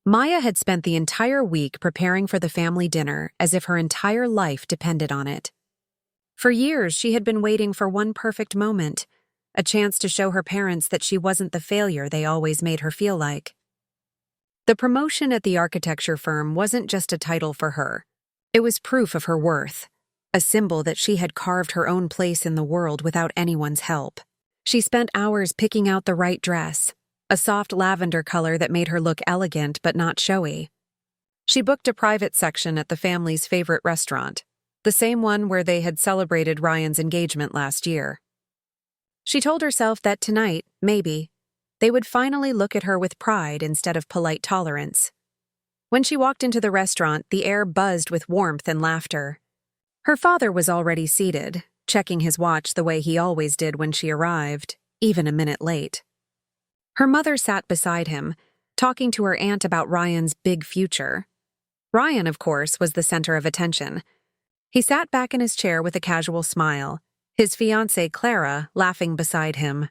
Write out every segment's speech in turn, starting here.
Maya had spent the entire week preparing for the family dinner as if her entire life depended on it. For years, she had been waiting for one perfect moment, a chance to show her parents that she wasn't the failure they always made her feel like. The promotion at the architecture firm wasn't just a title for her. It was proof of her worth, a symbol that she had carved her own place in the world without anyone's help. She spent hours picking out the right dress, a soft lavender color that made her look elegant but not showy. She booked a private section at the family's favorite restaurant, the same one where they had celebrated Ryan's engagement last year. She told herself that tonight, maybe, they would finally look at her with pride instead of polite tolerance. When she walked into the restaurant, the air buzzed with warmth and laughter. Her father was already seated, checking his watch the way he always did when she arrived, even a minute late. Her mother sat beside him, talking to her aunt about Ryan's big future. Ryan, of course, was the center of attention. He sat back in his chair with a casual smile, his fiancée Clara laughing beside him.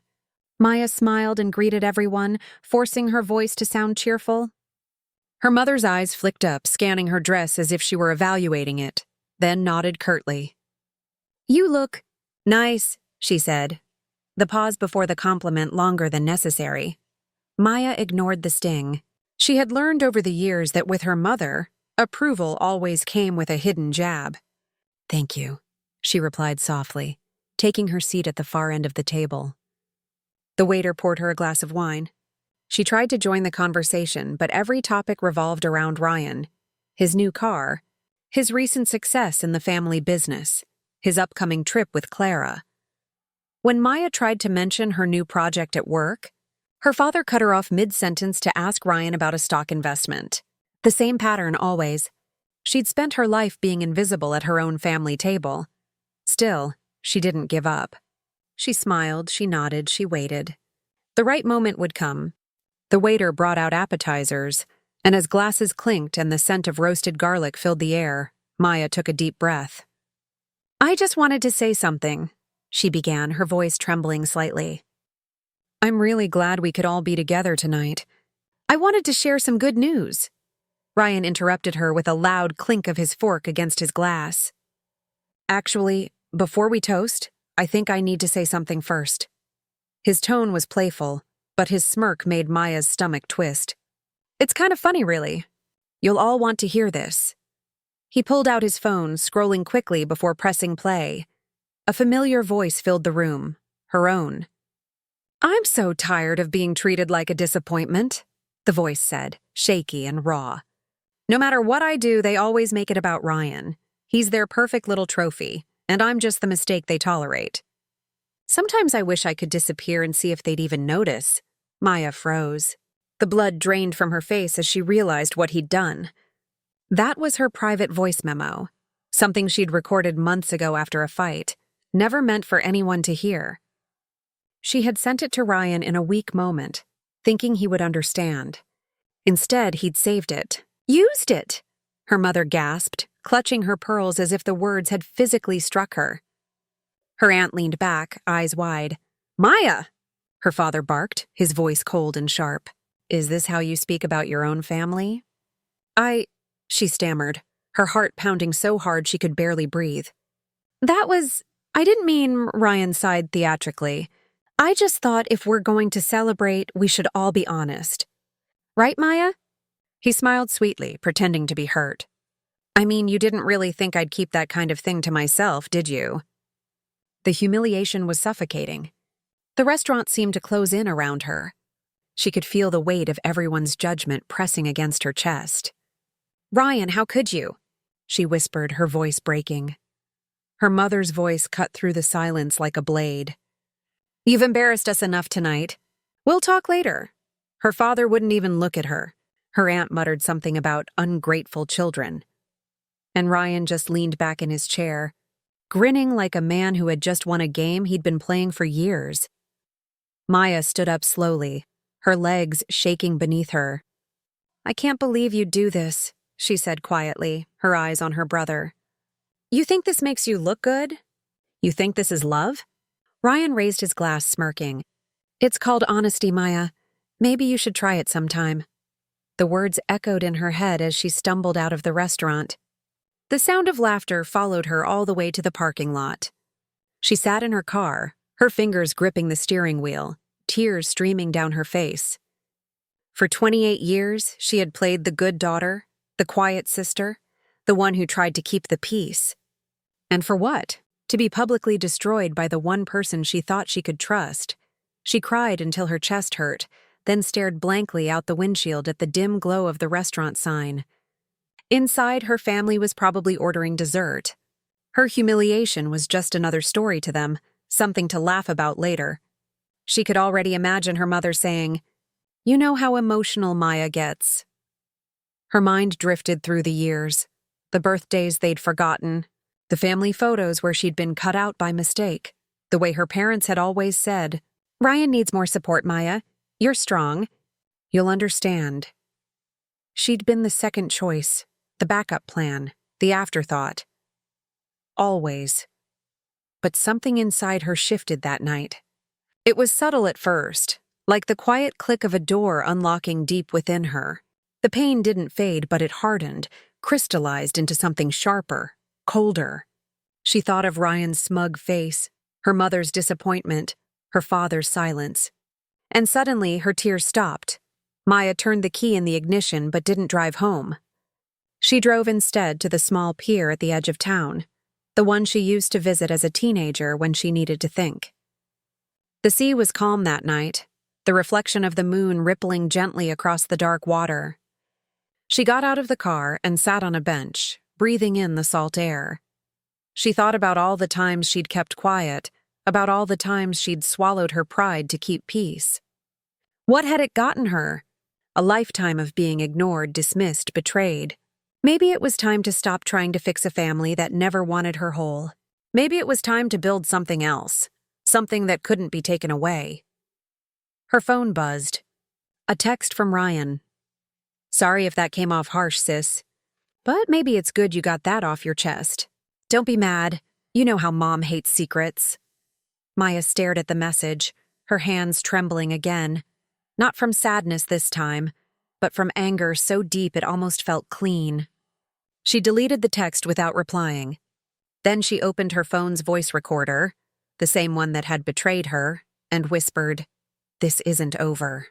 Maya smiled and greeted everyone, forcing her voice to sound cheerful. Her mother's eyes flicked up, scanning her dress as if she were evaluating it, then nodded curtly. "You look nice," she said, the pause before the compliment longer than necessary. Maya ignored the sting. She had learned over the years that with her mother, approval always came with a hidden jab. "Thank you," she replied softly, taking her seat at the far end of the table. The waiter poured her a glass of wine. She tried to join the conversation, but every topic revolved around Ryan, his new car, his recent success in the family business, his upcoming trip with Clara. When Maya tried to mention her new project at work, her father cut her off mid-sentence to ask Ryan about a stock investment. The same pattern always. She'd spent her life being invisible at her own family table. Still, she didn't give up. She smiled, she nodded, she waited. The right moment would come. The waiter brought out appetizers, and as glasses clinked and the scent of roasted garlic filled the air, Maya took a deep breath. "I just wanted to say something," she began, her voice trembling slightly. "I'm really glad we could all be together tonight. I wanted to share some good news." Ryan interrupted her with a loud clink of his fork against his glass. "Actually, before we toast, I think I need to say something first." His tone was playful, but his smirk made Maya's stomach twist. "It's kind of funny, really. You'll all want to hear this." He pulled out his phone, scrolling quickly before pressing play. A familiar voice filled the room, her own. "I'm so tired of being treated like a disappointment," the voice said, shaky and raw. "No matter what I do, they always make it about Ryan. He's their perfect little trophy, and I'm just the mistake they tolerate. Sometimes I wish I could disappear and see if they'd even notice." Maya froze. The blood drained from her face as she realized what he'd done. That was her private voice memo, something she'd recorded months ago after a fight, never meant for anyone to hear. She had sent it to Ryan in a weak moment, thinking he would understand. Instead, he'd saved it. "Used it!" her mother gasped, clutching her pearls as if the words had physically struck her. Her aunt leaned back, eyes wide. "Maya!" her father barked, his voice cold and sharp. "Is this how you speak about your own family?" She stammered, her heart pounding so hard she could barely breathe. I didn't mean," Ryan sighed theatrically. "I just thought if we're going to celebrate, we should all be honest. Right, Maya?" He smiled sweetly, pretending to be hurt. "I mean, you didn't really think I'd keep that kind of thing to myself, did you?" The humiliation was suffocating. The restaurant seemed to close in around her. She could feel the weight of everyone's judgment pressing against her chest. "Ryan, how could you?" she whispered, her voice breaking. Her mother's voice cut through the silence like a blade. "You've embarrassed us enough tonight. We'll talk later." Her father wouldn't even look at her. Her aunt muttered something about ungrateful children. And Ryan just leaned back in his chair, grinning like a man who had just won a game he'd been playing for years. Maya stood up slowly, her legs shaking beneath her. "I can't believe you'd do this," she said quietly, her eyes on her brother. "You think this makes you look good? You think this is love?" Ryan raised his glass, smirking. "It's called honesty, Maya. Maybe you should try it sometime." The words echoed in her head as she stumbled out of the restaurant. The sound of laughter followed her all the way to the parking lot. She sat in her car, her fingers gripping the steering wheel, tears streaming down her face. For 28 years, she had played the good daughter, the quiet sister, the one who tried to keep the peace. And for what? To be publicly destroyed by the one person she thought she could trust. She cried until her chest hurt, then stared blankly out the windshield at the dim glow of the restaurant sign. Inside, her family was probably ordering dessert. Her humiliation was just another story to them, something to laugh about later. She could already imagine her mother saying, "You know how emotional Maya gets." Her mind drifted through the years, the birthdays they'd forgotten, the family photos where she'd been cut out by mistake, the way her parents had always said, "Ryan needs more support, Maya. You're strong. You'll understand." She'd been the second choice, the backup plan, the afterthought. Always. But something inside her shifted that night. It was subtle at first, like the quiet click of a door unlocking deep within her. The pain didn't fade, but it hardened, crystallized into something sharper, colder. She thought of Ryan's smug face, her mother's disappointment, her father's silence. And suddenly, her tears stopped. Maya turned the key in the ignition but didn't drive home. She drove instead to the small pier at the edge of town, the one she used to visit as a teenager when she needed to think. The sea was calm that night, the reflection of the moon rippling gently across the dark water. She got out of the car and sat on a bench, breathing in the salt air. She thought about all the times she'd kept quiet, about all the times she'd swallowed her pride to keep peace. What had it gotten her? A lifetime of being ignored, dismissed, betrayed. Maybe it was time to stop trying to fix a family that never wanted her whole. Maybe it was time to build something else, something that couldn't be taken away. Her phone buzzed. A text from Ryan. "Sorry if that came off harsh, sis. But maybe it's good you got that off your chest. Don't be mad. You know how Mom hates secrets." Maya stared at the message, her hands trembling again. Not from sadness this time, but from anger so deep it almost felt clean. She deleted the text without replying. Then she opened her phone's voice recorder, the same one that had betrayed her, and whispered, "This isn't over."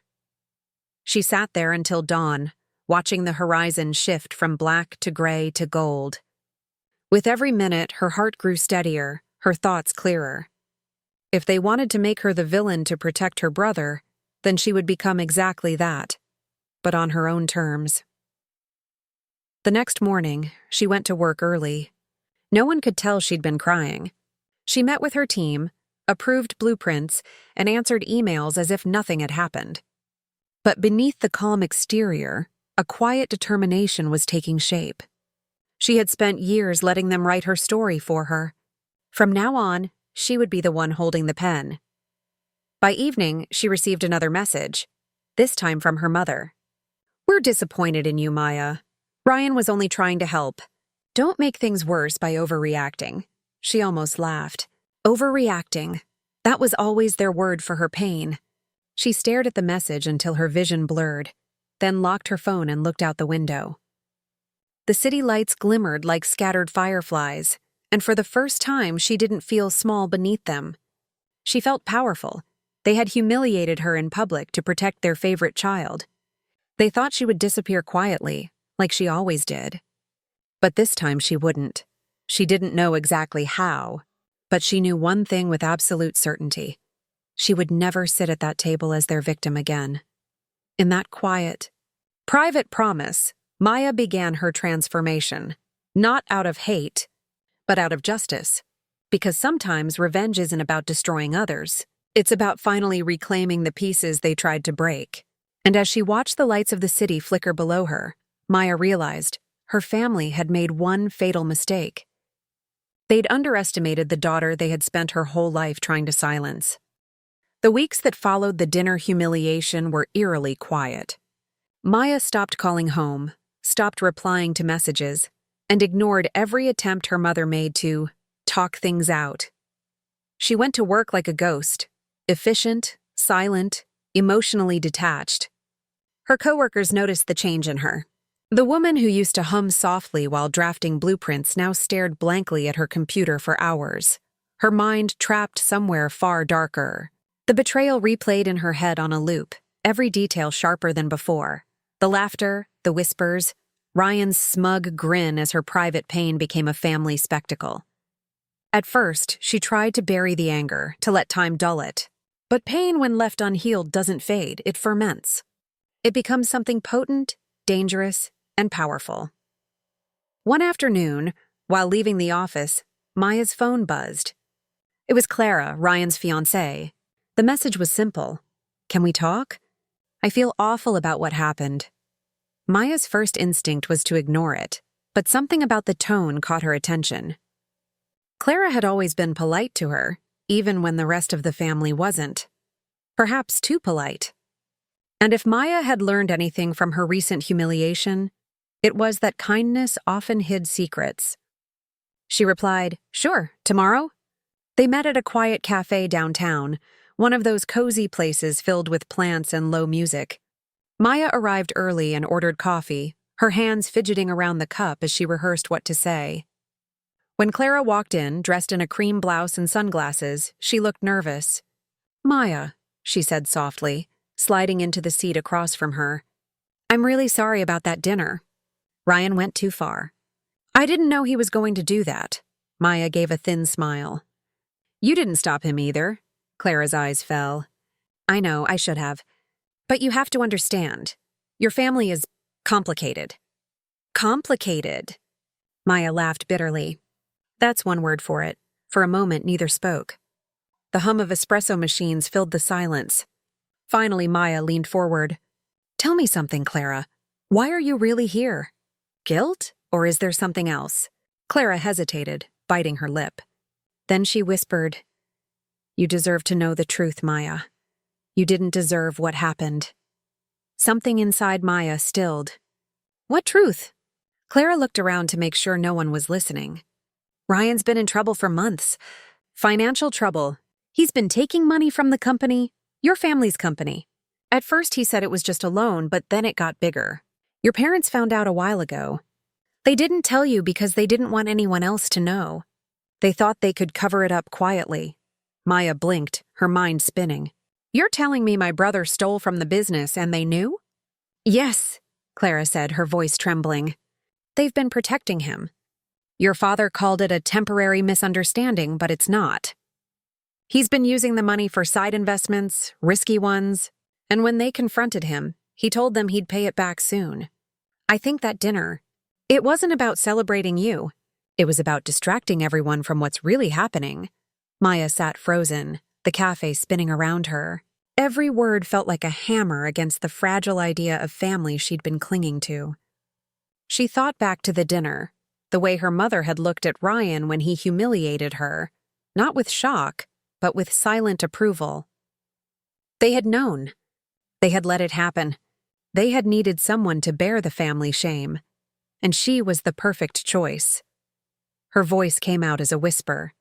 She sat there until dawn, watching the horizon shift from black to gray to gold. With every minute, her heart grew steadier, her thoughts clearer. If they wanted to make her the villain to protect her brother, then she would become exactly that, but on her own terms. The next morning, she went to work early. No one could tell she'd been crying. She met with her team, approved blueprints, and answered emails as if nothing had happened. But beneath the calm exterior, a quiet determination was taking shape. She had spent years letting them write her story for her. From now on, she would be the one holding the pen. By evening, she received another message, this time from her mother. "We're disappointed in you, Maya. Ryan was only trying to help. Don't make things worse by overreacting." She almost laughed. Overreacting. That was always their word for her pain. She stared at the message until her vision blurred, then locked her phone and looked out the window. The city lights glimmered like scattered fireflies, and for the first time she didn't feel small beneath them. She felt powerful. They had humiliated her in public to protect their favorite child. They thought she would disappear quietly, like she always did. But this time she wouldn't. She didn't know exactly how, but she knew one thing with absolute certainty. She would never sit at that table as their victim again. In that quiet, private promise, Maya began her transformation, not out of hate, but out of justice. Because sometimes revenge isn't about destroying others. It's about finally reclaiming the pieces they tried to break. And as she watched the lights of the city flicker below her, Maya realized her family had made one fatal mistake. They'd underestimated the daughter they had spent her whole life trying to silence. The weeks that followed the dinner humiliation were eerily quiet. Maya stopped calling home, stopped replying to messages, and ignored every attempt her mother made to talk things out. She went to work like a ghost, efficient, silent, emotionally detached. Her coworkers noticed the change in her. The woman who used to hum softly while drafting blueprints now stared blankly at her computer for hours, her mind trapped somewhere far darker. The betrayal replayed in her head on a loop, every detail sharper than before. The laughter, the whispers, Ryan's smug grin as her private pain became a family spectacle. At first, she tried to bury the anger, to let time dull it. But pain, when left unhealed, doesn't fade, it ferments. It becomes something potent, dangerous, and powerful. One afternoon, while leaving the office, Maya's phone buzzed. It was Clara, Ryan's fiancée. The message was simple. "Can we talk? I feel awful about what happened." Maya's first instinct was to ignore it, but something about the tone caught her attention. Clara had always been polite to her, even when the rest of the family wasn't. Perhaps too polite. And if Maya had learned anything from her recent humiliation, it was that kindness often hid secrets. She replied, "Sure, tomorrow?" They met at a quiet cafe downtown, one of those cozy places filled with plants and low music. Maya arrived early and ordered coffee, her hands fidgeting around the cup as she rehearsed what to say. When Clara walked in, dressed in a cream blouse and sunglasses, she looked nervous. "Maya," she said softly, sliding into the seat across from her. "I'm really sorry about that dinner." Ryan went too far. "I didn't know he was going to do that." Maya gave a thin smile. "You didn't stop him either." Clara's eyes fell. "I know, I should have. But you have to understand. Your family is complicated." "Complicated?" Maya laughed bitterly. That's one word for it. For a moment, neither spoke. The hum of espresso machines filled the silence. Finally, Maya leaned forward. "Tell me something, Clara. Why are you really here? Guilt? Or is there something else?" Clara hesitated, biting her lip. Then she whispered, "You deserve to know the truth, Maya. You didn't deserve what happened." Something inside Maya stilled. "What truth?" Clara looked around to make sure no one was listening. "Ryan's been in trouble for months. Financial trouble. He's been taking money from the company, your family's company. At first he said it was just a loan, but then it got bigger. Your parents found out a while ago. They didn't tell you because they didn't want anyone else to know. They thought they could cover it up quietly." Maya blinked, her mind spinning. "You're telling me my brother stole from the business and they knew?" "Yes," Clara said, her voice trembling. "They've been protecting him. Your father called it a temporary misunderstanding, but it's not. He's been using the money for side investments, risky ones, and when they confronted him, he told them he'd pay it back soon. I think that dinner, it wasn't about celebrating you. It was about distracting everyone from what's really happening." Maya sat frozen, the cafe spinning around her. Every word felt like a hammer against the fragile idea of family she'd been clinging to. She thought back to the dinner, the way her mother had looked at Ryan when he humiliated her, not with shock, but with silent approval. They had known. They had let it happen. They had needed someone to bear the family shame, and she was the perfect choice. Her voice came out as a whisper.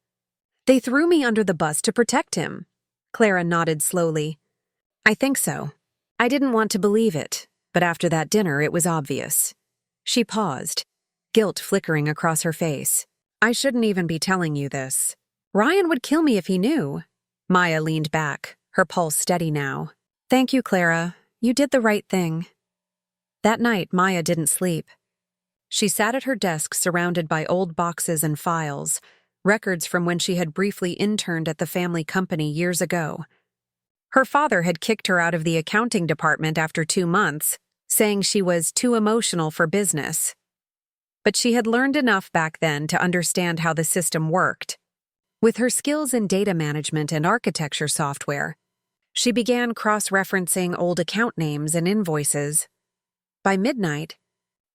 "They threw me under the bus to protect him." Clara nodded slowly. "I think so. I didn't want to believe it, but after that dinner it was obvious." She paused, guilt flickering across her face. "I shouldn't even be telling you this. Ryan would kill me if he knew." Maya leaned back, her pulse steady now. "Thank you, Clara. You did the right thing." That night, Maya didn't sleep. She sat at her desk surrounded by old boxes and files, records from when she had briefly interned at the family company years ago. Her father had kicked her out of the accounting department after 2 months, saying she was too emotional for business. But she had learned enough back then to understand how the system worked. With her skills in data management and architecture software, she began cross-referencing old account names and invoices. By midnight,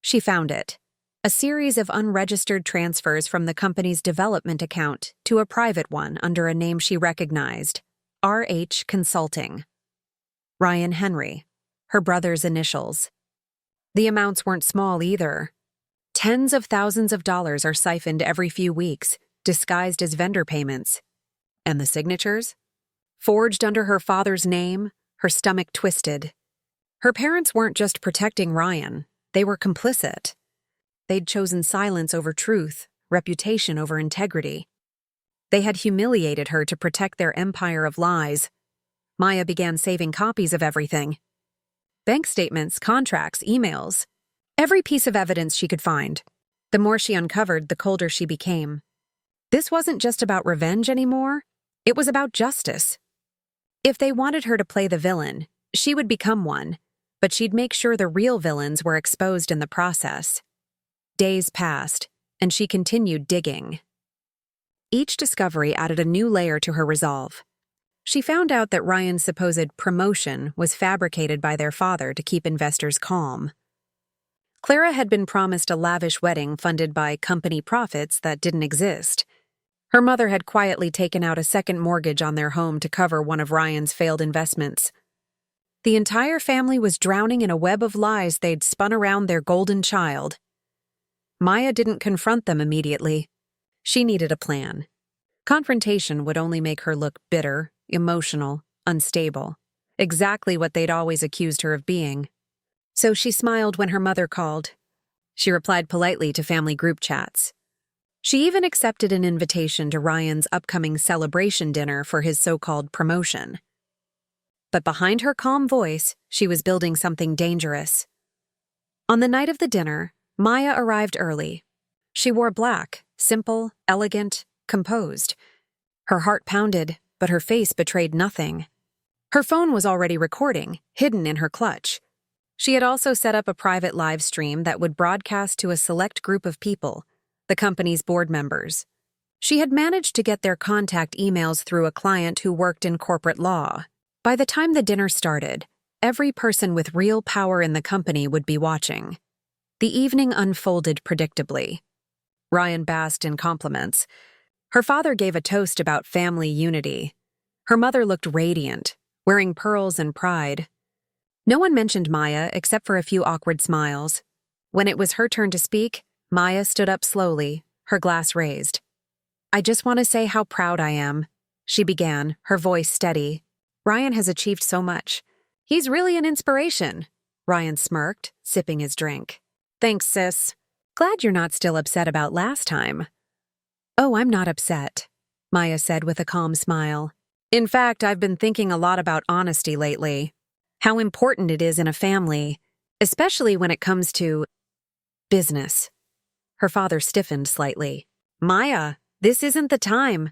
she found it. A series of unregistered transfers from the company's development account to a private one under a name she recognized, RH Consulting. Ryan Henry, her brother's initials. The amounts weren't small either. Tens of thousands of dollars are siphoned every few weeks, disguised as vendor payments. And the signatures? Forged under her father's name, her stomach twisted. Her parents weren't just protecting Ryan, they were complicit. They'd chosen silence over truth, reputation over integrity. They had humiliated her to protect their empire of lies. Maya began saving copies of everything. Bank statements, contracts, emails. Every piece of evidence she could find. The more she uncovered, the colder she became. This wasn't just about revenge anymore. It was about justice. If they wanted her to play the villain, she would become one, but she'd make sure the real villains were exposed in the process. Days passed, and she continued digging. Each discovery added a new layer to her resolve. She found out that Ryan's supposed promotion was fabricated by their father to keep investors calm. Clara had been promised a lavish wedding funded by company profits that didn't exist. Her mother had quietly taken out a second mortgage on their home to cover one of Ryan's failed investments. The entire family was drowning in a web of lies they'd spun around their golden child. Maya didn't confront them immediately. She needed a plan. Confrontation would only make her look bitter, emotional, unstable, exactly what they'd always accused her of being. So she smiled when her mother called. She replied politely to family group chats. She even accepted an invitation to Ryan's upcoming celebration dinner for his so-called promotion. But behind her calm voice, she was building something dangerous. On the night of the dinner, Maya arrived early. She wore black, simple, elegant, composed. Her heart pounded, but her face betrayed nothing. Her phone was already recording, hidden in her clutch. She had also set up a private live stream that would broadcast to a select group of people, the company's board members. She had managed to get their contact emails through a client who worked in corporate law. By the time the dinner started, every person with real power in the company would be watching. The evening unfolded predictably. Ryan basked in compliments. Her father gave a toast about family unity. Her mother looked radiant, wearing pearls and pride. No one mentioned Maya except for a few awkward smiles. When it was her turn to speak, Maya stood up slowly, her glass raised. "I just want to say how proud I am," she began, her voice steady. "Ryan has achieved so much. He's really an inspiration." Ryan smirked, sipping his drink. "Thanks, sis. Glad you're not still upset about last time." "Oh, I'm not upset," Maya said with a calm smile. "In fact, I've been thinking a lot about honesty lately. How important it is in a family, especially when it comes to business." Her father stiffened slightly. "Maya, this isn't the time."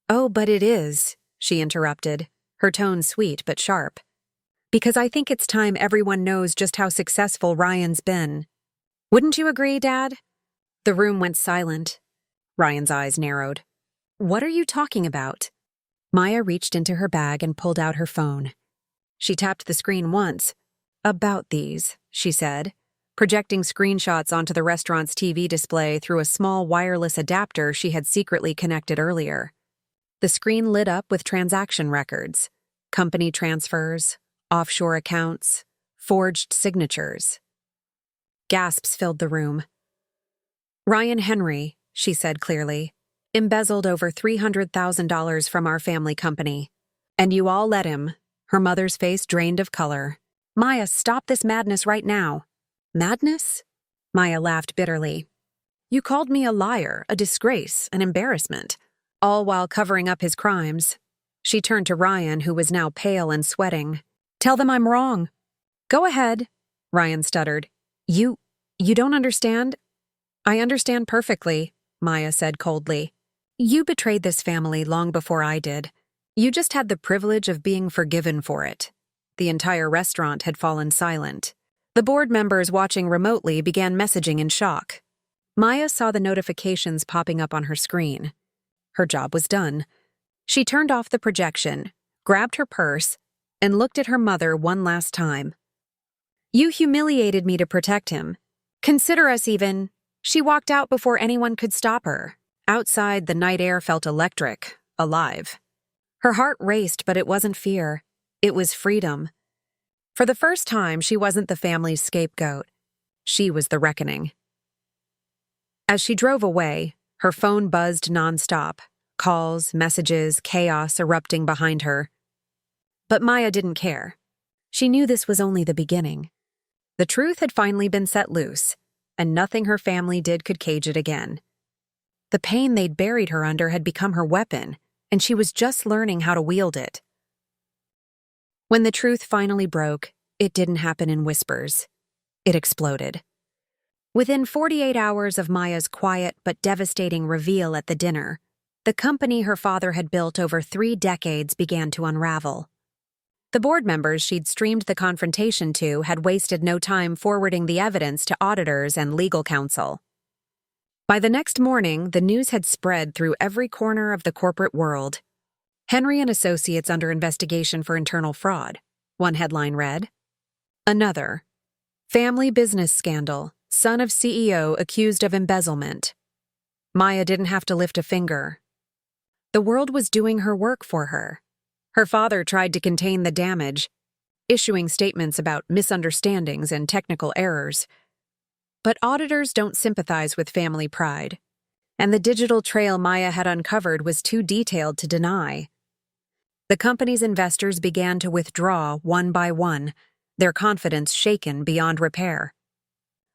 "Oh, but it is," she interrupted, her tone sweet but sharp. "Because I think it's time everyone knows just how successful Ryan's been. Wouldn't you agree, Dad?" The room went silent. Ryan's eyes narrowed. "What are you talking about?" Maya reached into her bag and pulled out her phone. She tapped the screen once. "About these," she said, projecting screenshots onto the restaurant's TV display through a small wireless adapter she had secretly connected earlier. The screen lit up with transaction records, company transfers, offshore accounts, forged signatures. Gasps filled the room. "Ryan Henry," she said clearly, "embezzled over $300,000 from our family company. And you all let him." Her mother's face drained of color. "Maya, stop this madness right now." "Madness?" Maya laughed bitterly. "You called me a liar, a disgrace, an embarrassment, all while covering up his crimes." She turned to Ryan, who was now pale and sweating. "Tell them I'm wrong." "Go ahead," Ryan stuttered. You don't understand?" "I understand perfectly," Maya said coldly. "You betrayed this family long before I did. You just had the privilege of being forgiven for it." The entire restaurant had fallen silent. The board members watching remotely began messaging in shock. Maya saw the notifications popping up on her screen. Her job was done. She turned off the projection, grabbed her purse, and looked at her mother one last time. "You humiliated me to protect him. Consider us even." She walked out before anyone could stop her. Outside, the night air felt electric, alive. Her heart raced, but it wasn't fear. It was freedom. For the first time, she wasn't the family's scapegoat. She was the reckoning. As she drove away, her phone buzzed nonstop, calls, messages, chaos erupting behind her. But Maya didn't care. She knew this was only the beginning. The truth had finally been set loose, and nothing her family did could cage it again. The pain they'd buried her under had become her weapon, and she was just learning how to wield it. When the truth finally broke, it didn't happen in whispers. It exploded. Within 48 hours of Maya's quiet but devastating reveal at the dinner, the company her father had built over 3 decades began to unravel. The board members she'd streamed the confrontation to had wasted no time forwarding the evidence to auditors and legal counsel. By the next morning, the news had spread through every corner of the corporate world. Henry and Associates under investigation for internal fraud, one headline read. Another. Family business scandal, son of CEO accused of embezzlement. Maya didn't have to lift a finger. The world was doing her work for her. Her father tried to contain the damage, issuing statements about misunderstandings and technical errors. But auditors don't sympathize with family pride, and the digital trail Maya had uncovered was too detailed to deny. The company's investors began to withdraw one by one, their confidence shaken beyond repair.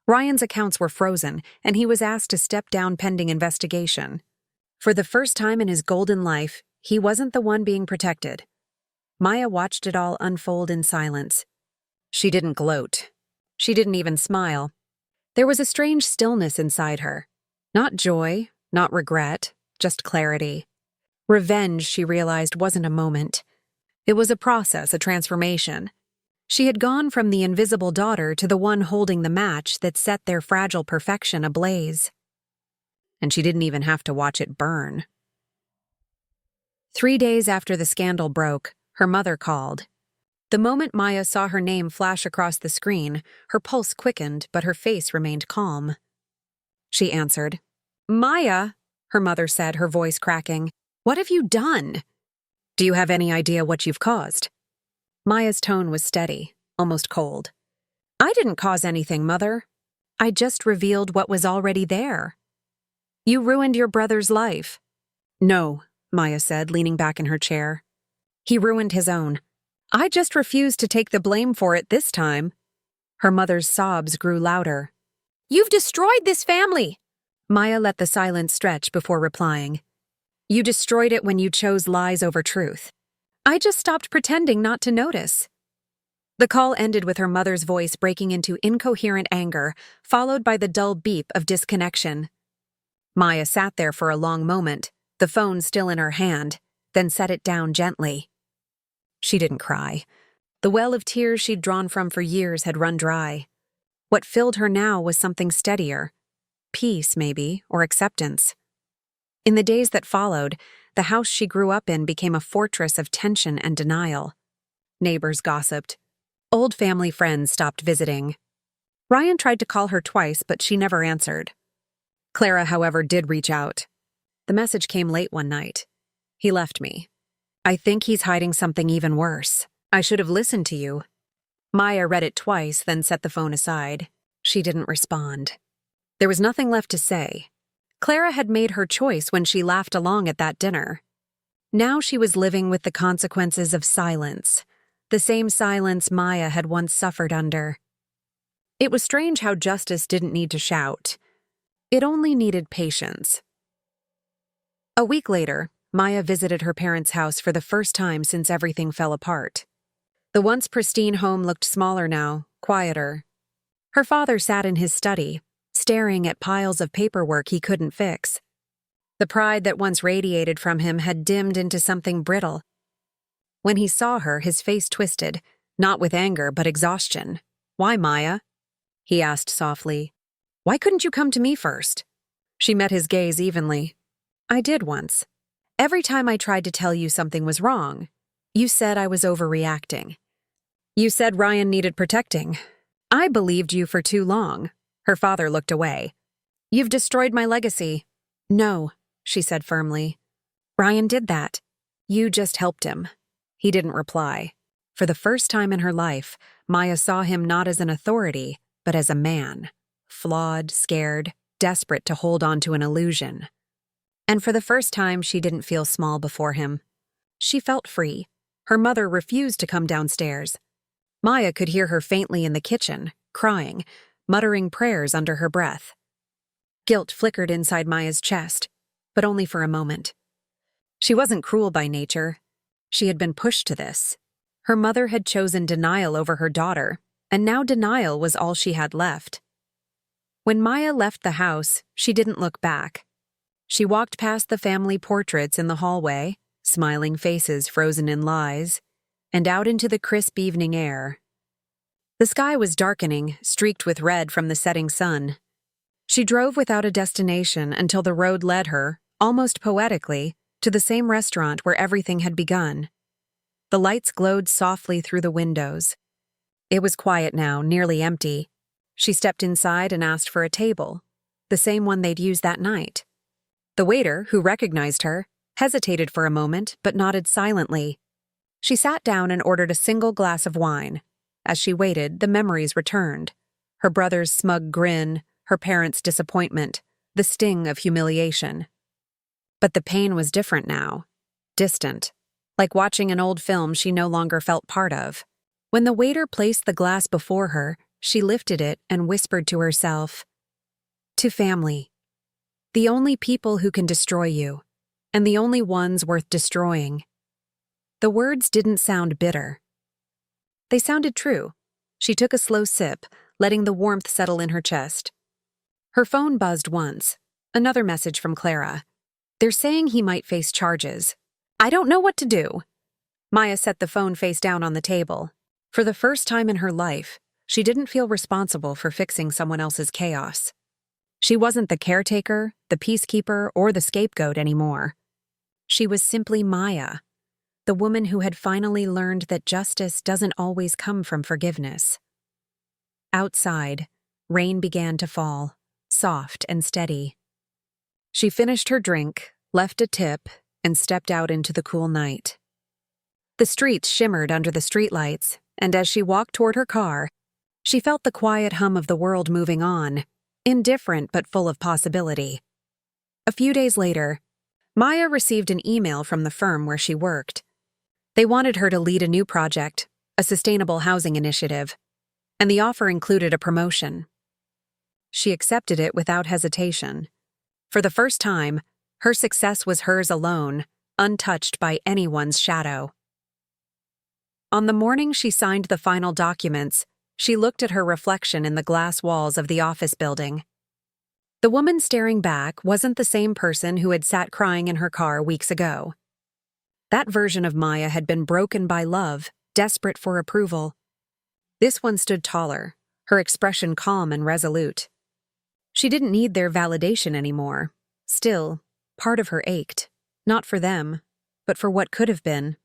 Ryan's accounts were frozen, and he was asked to step down pending investigation. For the first time in his golden life, he wasn't the one being protected. Maya watched it all unfold in silence. She didn't gloat. She didn't even smile. There was a strange stillness inside her. Not joy, not regret, just clarity. Revenge, she realized, wasn't a moment. It was a process, a transformation. She had gone from the invisible daughter to the one holding the match that set their fragile perfection ablaze. And she didn't even have to watch it burn. 3 days after the scandal broke, her mother called. The moment Maya saw her name flash across the screen, her pulse quickened, but her face remained calm. She answered. "Maya," her mother said, her voice cracking, "what have you done? Do you have any idea what you've caused?" Maya's tone was steady, almost cold. "I didn't cause anything, Mother. I just revealed what was already there. You ruined your brother's life." "No," Maya said, leaning back in her chair. "He ruined his own. I just refused to take the blame for it this time." Her mother's sobs grew louder. "You've destroyed this family!" Maya let the silence stretch before replying. "You destroyed it when you chose lies over truth. I just stopped pretending not to notice." The call ended with her mother's voice breaking into incoherent anger, followed by the dull beep of disconnection. Maya sat there for a long moment, the phone still in her hand, then set it down gently. She didn't cry. The well of tears she'd drawn from for years had run dry. What filled her now was something steadier. Peace, maybe, or acceptance. In the days that followed, the house she grew up in became a fortress of tension and denial. Neighbors gossiped. Old family friends stopped visiting. Ryan tried to call her twice, but she never answered. Clara, however, did reach out. The message came late one night. "He left me. I think he's hiding something even worse. I should have listened to you." Maya read it twice, then set the phone aside. She didn't respond. There was nothing left to say. Clara had made her choice when she laughed along at that dinner. Now she was living with the consequences of silence, the same silence Maya had once suffered under. It was strange how justice didn't need to shout. It only needed patience. A week later, Maya visited her parents' house for the first time since everything fell apart. The once pristine home looked smaller now, quieter. Her father sat in his study, staring at piles of paperwork he couldn't fix. The pride that once radiated from him had dimmed into something brittle. When he saw her, his face twisted, not with anger but exhaustion. "Why, Maya?" he asked softly. "Why couldn't you come to me first?" She met his gaze evenly. "I did once. Every time I tried to tell you something was wrong, you said I was overreacting. You said Ryan needed protecting. I believed you for too long." Her father looked away. "You've destroyed my legacy." "No," she said firmly. "Ryan did that. You just helped him." He didn't reply. For the first time in her life, Maya saw him not as an authority, but as a man. Flawed, scared, desperate to hold on to an illusion. And for the first time, she didn't feel small before him. She felt free. Her mother refused to come downstairs. Maya could hear her faintly in the kitchen, crying, muttering prayers under her breath. Guilt flickered inside Maya's chest, but only for a moment. She wasn't cruel by nature. She had been pushed to this. Her mother had chosen denial over her daughter, and now denial was all she had left. When Maya left the house, she didn't look back. She walked past the family portraits in the hallway, smiling faces frozen in lies, and out into the crisp evening air. The sky was darkening, streaked with red from the setting sun. She drove without a destination until the road led her, almost poetically, to the same restaurant where everything had begun. The lights glowed softly through the windows. It was quiet now, nearly empty. She stepped inside and asked for a table, the same one they'd used that night. The waiter, who recognized her, hesitated for a moment but nodded silently. She sat down and ordered a single glass of wine. As she waited, the memories returned. Her brother's smug grin, her parents' disappointment, the sting of humiliation. But the pain was different now, distant, like watching an old film she no longer felt part of. When the waiter placed the glass before her, she lifted it and whispered to herself, "To family. The only people who can destroy you, and the only ones worth destroying." The words didn't sound bitter. They sounded true. She took a slow sip, letting the warmth settle in her chest. Her phone buzzed once. Another message from Clara. "They're saying he might face charges. I don't know what to do." Maya set the phone face down on the table. For the first time in her life, she didn't feel responsible for fixing someone else's chaos. She wasn't the caretaker, the peacekeeper, or the scapegoat anymore. She was simply Maya, the woman who had finally learned that justice doesn't always come from forgiveness. Outside, rain began to fall, soft and steady. She finished her drink, left a tip, and stepped out into the cool night. The streets shimmered under the streetlights, and as she walked toward her car, she felt the quiet hum of the world moving on, indifferent but full of possibility. A few days later, Maya received an email from the firm where she worked. They wanted her to lead a new project, a sustainable housing initiative, and the offer included a promotion. She accepted it without hesitation. For the first time, her success was hers alone, untouched by anyone's shadow. On the morning she signed the final documents, she looked at her reflection in the glass walls of the office building. The woman staring back wasn't the same person who had sat crying in her car weeks ago. That version of Maya had been broken by love, desperate for approval. This one stood taller, her expression calm and resolute. She didn't need their validation anymore. Still, part of her ached, not for them, but for what could have been.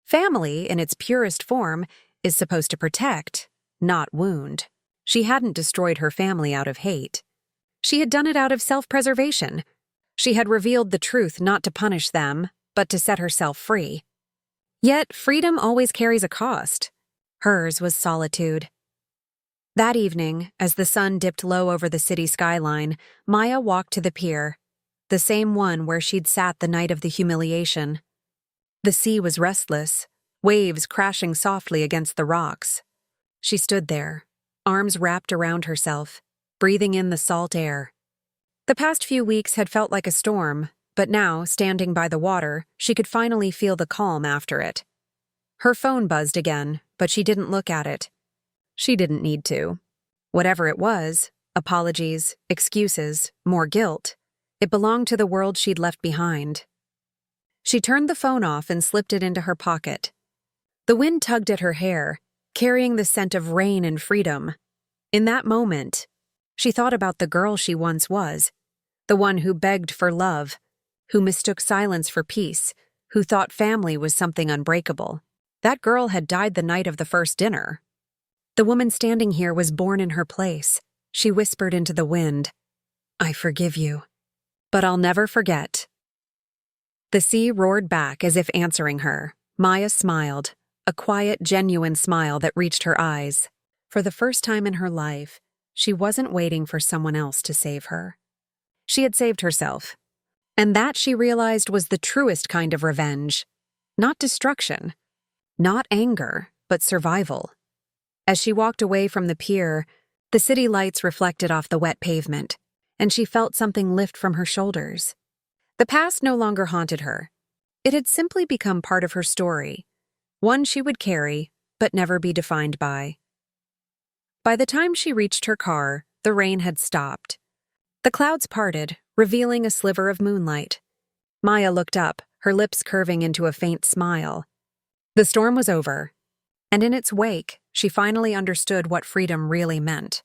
Family, in its purest form, is supposed to protect, not wound. She hadn't destroyed her family out of hate. She had done it out of self-preservation. She had revealed the truth not to punish them, but to set herself free. Yet freedom always carries a cost. Hers was solitude. That evening, as the sun dipped low over the city skyline, Maya walked to the pier, the same one where she'd sat the night of the humiliation. The sea was restless, waves crashing softly against the rocks. She stood there, arms wrapped around herself, breathing in the salt air. The past few weeks had felt like a storm, but now, standing by the water, she could finally feel the calm after it. Her phone buzzed again, but she didn't look at it. She didn't need to. Whatever it was, apologies, excuses, more guilt, it belonged to the world she'd left behind. She turned the phone off and slipped it into her pocket. The wind tugged at her hair, carrying the scent of rain and freedom. In that moment, she thought about the girl she once was, the one who begged for love, who mistook silence for peace, who thought family was something unbreakable. That girl had died the night of the first dinner. The woman standing here was born in her place. She whispered into the wind, "I forgive you, but I'll never forget." The sea roared back as if answering her. Maya smiled, a quiet, genuine smile that reached her eyes. For the first time in her life, she wasn't waiting for someone else to save her. She had saved herself. And that, she realized, was the truest kind of revenge. Not destruction. Not anger, but survival. As she walked away from the pier, the city lights reflected off the wet pavement, and she felt something lift from her shoulders. The past no longer haunted her. It had simply become part of her story, one she would carry, but never be defined by. By the time she reached her car, the rain had stopped. The clouds parted, revealing a sliver of moonlight. Maya looked up, her lips curving into a faint smile. The storm was over, and in its wake, she finally understood what freedom really meant.